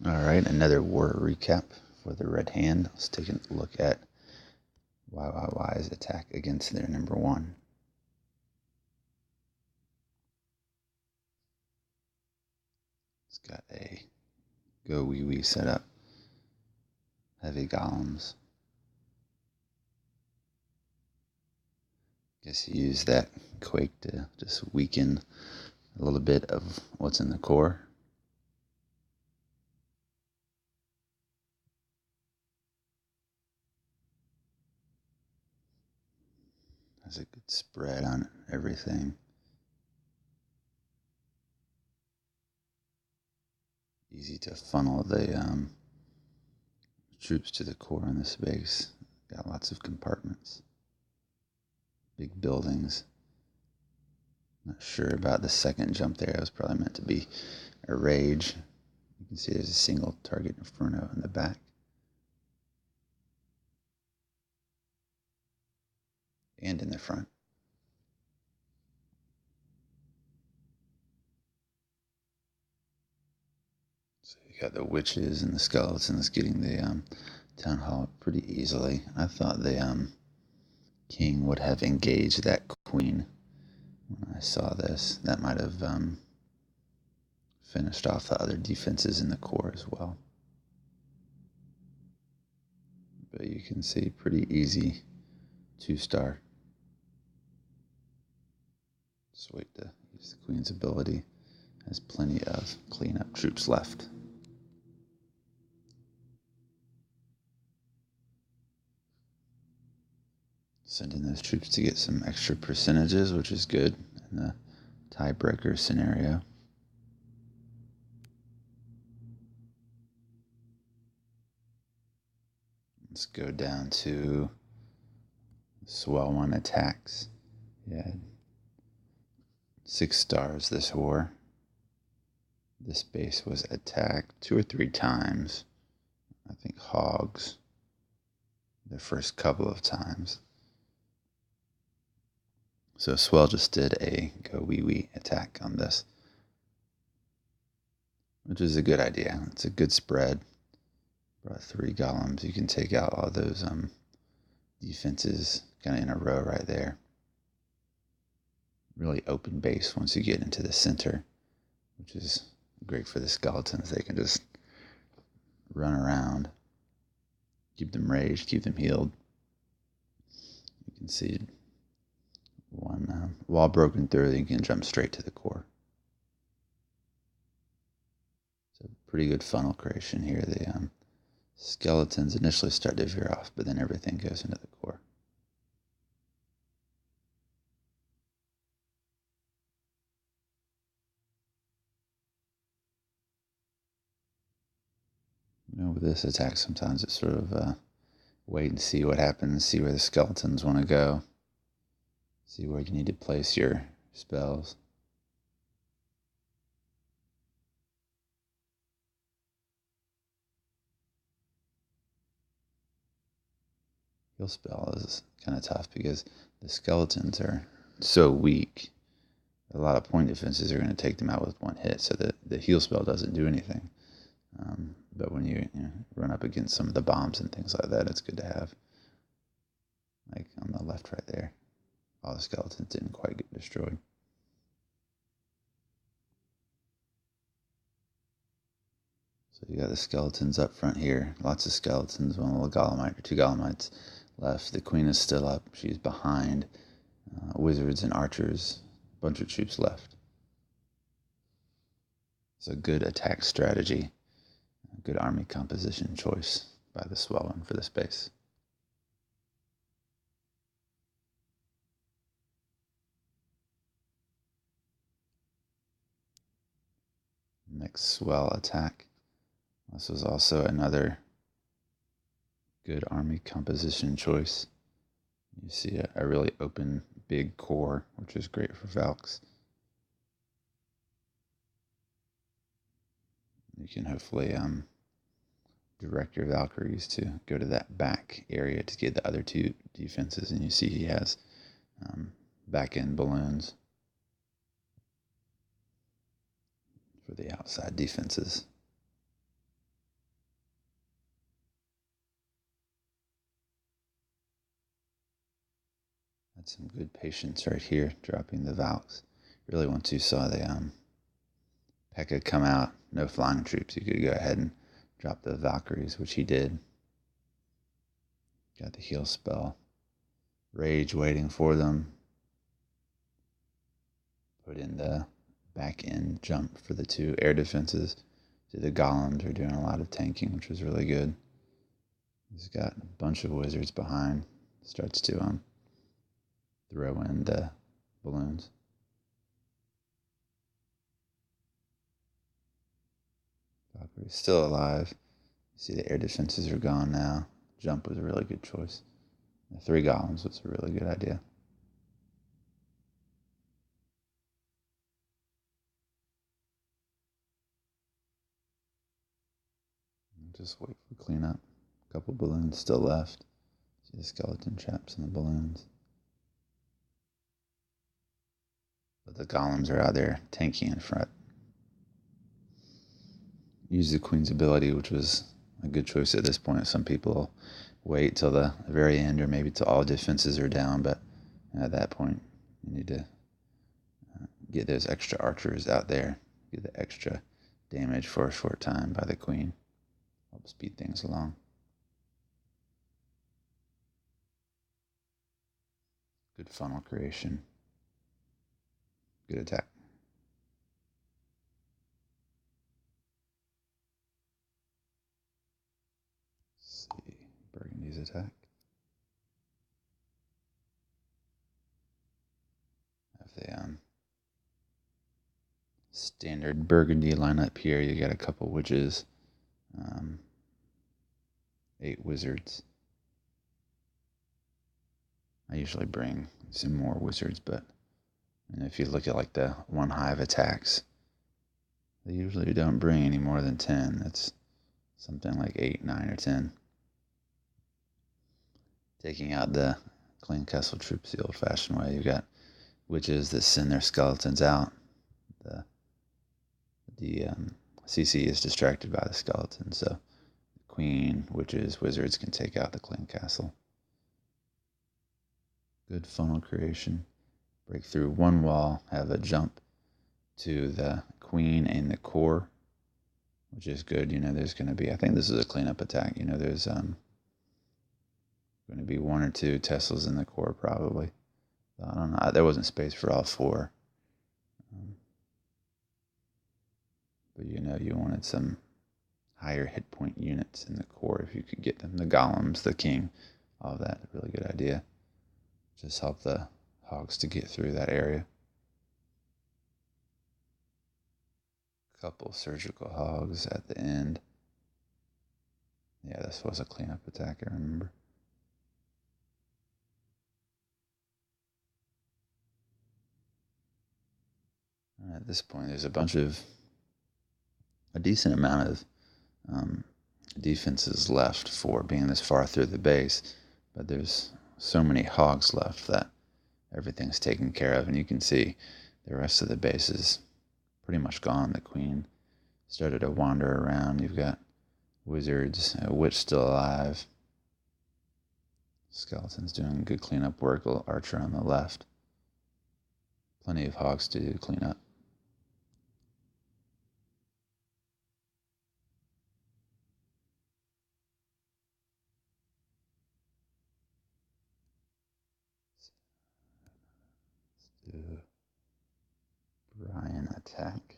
All right, another war recap for the Red Hand. Let's take a look at GoWiWi's attack against their number one. It's got a GoWiWi setup, heavy golems. Guess you use that quake to just weaken a little bit of what's in the core. Has a good spread on everything. Easy to funnel the troops to the core in this base. Got lots of compartments, big buildings. Not sure about the second jump there. It was probably meant to be a rage. You can see there's a single target inferno in the back. And in the front. So you got the witches and the skeletons getting the town hall pretty easily. I thought the king would have engaged that queen when I saw this. That might have finished off the other defenses in the core as well. But you can see pretty easy 2-star. Just wait to use the queen's ability. Has plenty of cleanup troops left. Sending those troops to get some extra percentages, which is good in the tiebreaker scenario. Let's go down to Swell 1 attacks. Yeah, 6 stars this war. This base was attacked 2 or 3 times. I think hogs the first couple of times. So Swell just did a GoWiWi attack on this, which is a good idea. It's a good spread. Brought 3 golems. You can take out all those defenses kind of in a row right there. Really open base once you get into the center, which is great for the skeletons. They can just run around, keep them raged, keep them healed. You can see one wall broken through, then you can jump straight to the core. So pretty good funnel creation here. The skeletons initially start to veer off, but then everything goes into the core. With this attack, sometimes it's sort of wait and see what happens, see where the skeletons want to go, see where you need to place your spells. Heal spell is kind of tough because the skeletons are so weak. A lot of point defenses are going to take them out with one hit, so the heal spell doesn't do anything. But when you run up against some of the bombs and things like that, it's good to have. Like on the left right there, all the skeletons didn't quite get destroyed. So you got the skeletons up front here. Lots of skeletons, one little golemite or 2 golemites left. The queen is still up. She's behind wizards and archers. A bunch of troops left. It's a good attack strategy. A good army composition choice by the Swell 1 for this base. Next Swell attack. This was also another good army composition choice. You see a really open, big core, which is great for Valks. You can hopefully direct your Valkyries to go to that back area to get the other 2 defenses, and you see he has back-end balloons for the outside defenses. Had some good patience right here, dropping the Valks. Really, once you saw the P.E.K.K.A come out, no flying troops, you could go ahead and drop the Valkyries, which he did. Got the heal spell. Rage waiting for them. Put in the back end jump for the 2 air defenses. So the golems are doing a lot of tanking, which was really good. He's got a bunch of wizards behind. Starts to throw in the balloons. Valkyrie's still alive. You see the air defenses are gone now. Jump was a really good choice. The 3 golems was a really good idea. Just wait for cleanup. A couple balloons still left. See the skeleton traps and the balloons. But the golems are out there tanking in front. Use the queen's ability, which was a good choice at this point. Some people wait till the very end or maybe till all defenses are down, but at that point you need to get those extra archers out there, get the extra damage for a short time by the queen. Help speed things along. Good funnel creation. Good attack. Let's see Burgundy's attack. Have the standard Burgundy lineup here. You got a couple witches, 8 wizards. I usually bring some more wizards, but if you look at like the 1 hive attacks, they usually don't bring any more than 10. It's something like 8, 9, or 10. Taking out the clean castle troops the old-fashioned way. You've got witches that send their skeletons out. The CC is distracted by the skeleton, so the queen, witches, wizards can take out the clean castle. Good funnel creation. Break through 1 wall, have a jump to the queen and the core, which is good. There's going to be, I think this is a cleanup attack. There's going to be 1 or 2 Teslas in the core probably. I don't know. There wasn't space for all 4. But you wanted some higher hit point units in the core if you could get them. The golems, the king, all of that. Really good idea. Just help the hogs to get through that area. Couple surgical hogs at the end. Yeah, this was a cleanup attack, I remember. And at this point, there's a decent amount of defenses left for being this far through the base, but there's so many hogs left that everything's taken care of, and you can see the rest of the base is pretty much gone. The queen started to wander around. You've got wizards, a witch still alive. Skeleton's doing good cleanup work. Archer on the left. Plenty of hogs to do clean up. Let's do Brian attack.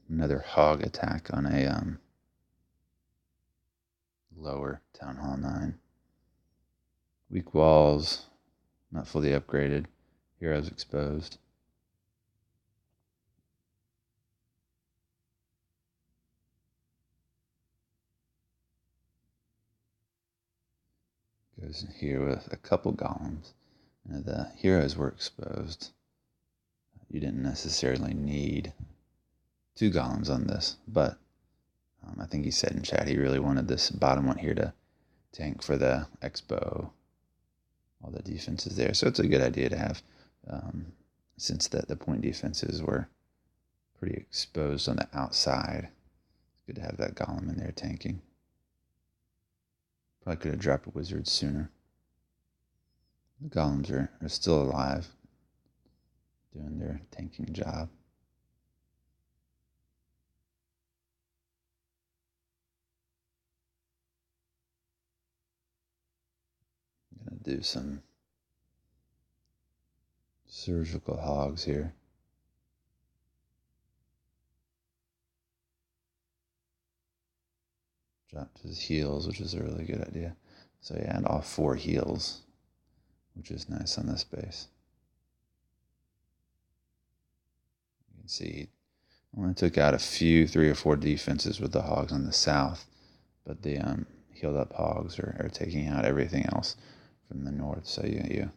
Another hog attack on a lower Town Hall 9. Weak walls, not fully upgraded. Heroes exposed. Goes in here with a couple golems. The heroes were exposed. You didn't necessarily need 2 golems on this, but I think he said in chat he really wanted this bottom one here to tank for the expo. All the defenses there, so it's a good idea to have, since the point defenses were pretty exposed on the outside. It's good to have that golem in there tanking. Probably could have dropped a wizard sooner. The golems are still alive, doing their tanking job. I'm going to do some surgical hogs here. Dropped his heals, which is a really good idea. So he had all 4 heals, which is nice on this base. You can see he only took out a few, 3 or 4 defenses with the hogs on the south, but the healed up hogs are taking out everything else from the north. So you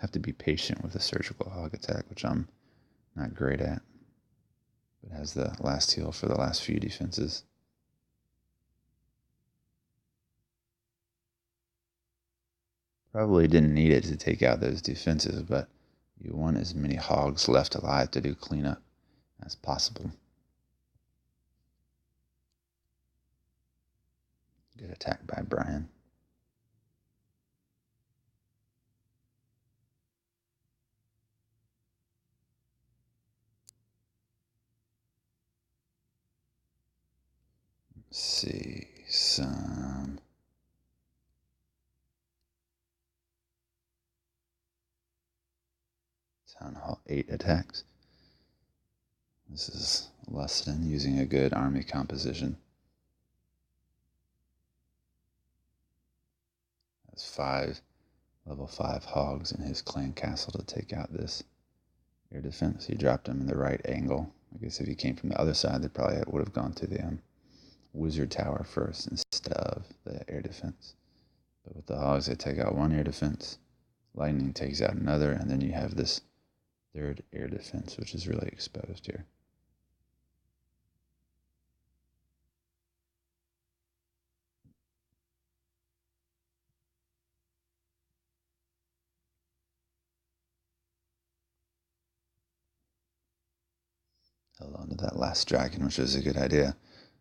have to be patient with the surgical hog attack, which I'm not great at. But has the last heal for the last few defenses. Probably didn't need it to take out those defenses, but you want as many hogs left alive to do cleanup as possible. Good attack by Brian. Let's see, some Town Hall 8 attacks. This is less than using a good army composition. Has 5 level 5 hogs in his clan castle to take out this air defense. He dropped them in the right angle. I guess if he came from the other side, they probably would have gone to the wizard tower first instead of the air defense. But with the hogs, they take out 1 air defense. Lightning takes out another, and then you have this 3rd air defense, which is really exposed here. Held on to that last dragon, which was a good idea.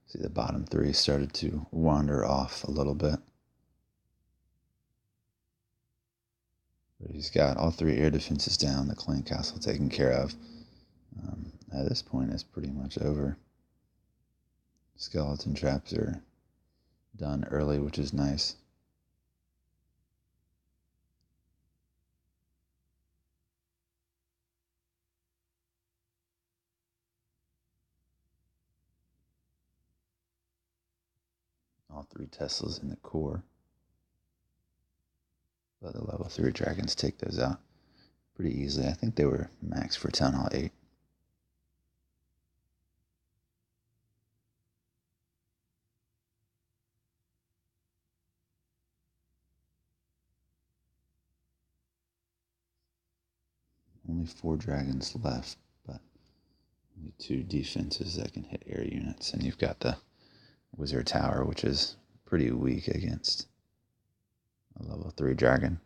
See, the bottom 3 started to wander off a little bit. But he's got all 3 air defenses down, the clan castle taken care of. At this point, it's pretty much over. Skeleton traps are done early, which is nice. All 3 Teslas in the core. But the level 3 dragons take those out pretty easily. I think they were max for Town Hall 8. Only 4 dragons left, but only 2 defenses that can hit air units. And you've got the wizard tower, which is pretty weak against a level 3 dragon.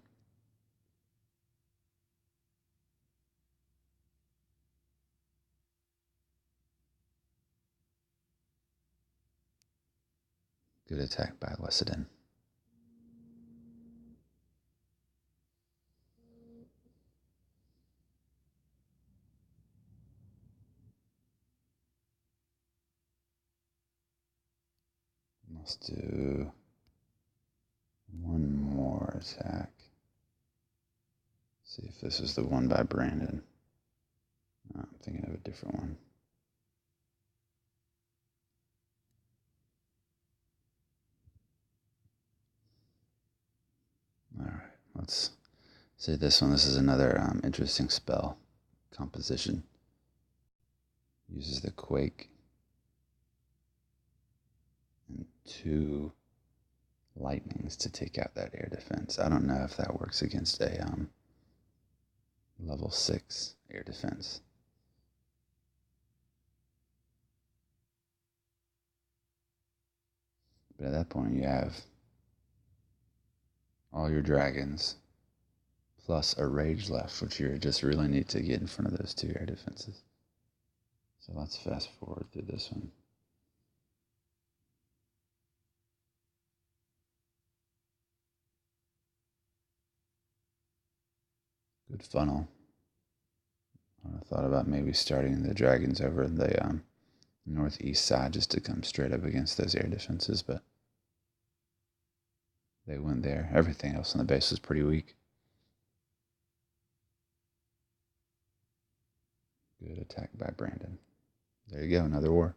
Good attack by Lessedin. Let's do 1 more attack. See if this is the one by Brandon. No, I'm thinking of a different one. Alright, let's see this one. This is another interesting spell composition. Uses the Quake and 2 lightnings to take out that air defense. I don't know if that works against a level 6 air defense. But at that point, you have all your dragons plus a rage left, which you just really need to get in front of those 2 air defenses. So let's fast forward through this one. Good funnel. I thought about maybe starting the dragons over the northeast side just to come straight up against those air defenses, but they went there. Everything else on the base was pretty weak. Good attack by Brandon. There you go, another war.